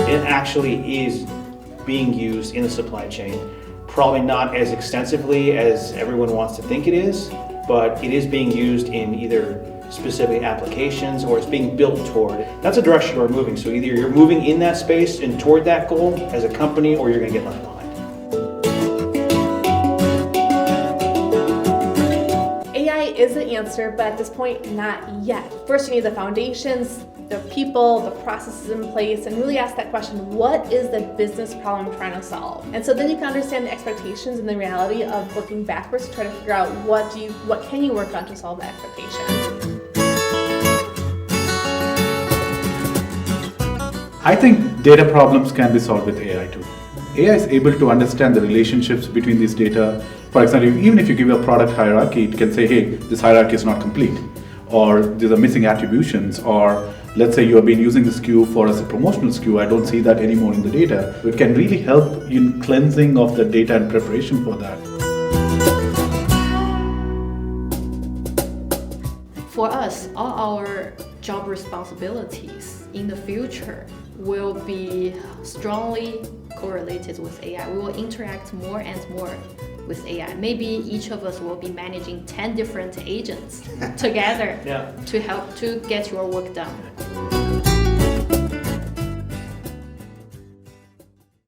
it actually is being used in the supply chain. Probably not as extensively as everyone wants to think it is, but it is being used in either specific applications or it's being built toward. That's a direction we're moving. So either you're moving in that space and toward that goal as a company, or you're going to get left behind. AI is the answer, but at this point, not yet. First, you need the foundations, the people, the processes in place, and really ask that question, what is the business problem I'm trying to solve? And so then you can understand the expectations and the reality of working backwards to try to figure out what can you work on to solve the expectation. I think data problems can be solved with AI too. AI is able to understand the relationships between these data. For example, even if you give a product hierarchy, it can say, hey, this hierarchy is not complete, or these are missing attributions, or let's say you have been using this SKU for as a promotional SKU, I don't see that anymore in the data. It can really help in cleansing of the data and preparation for that. For us, all our job responsibilities in the future will be strongly correlated with AI. We will interact more and more with AI. Maybe each of us will be managing 10 different agents together to help to get your work done.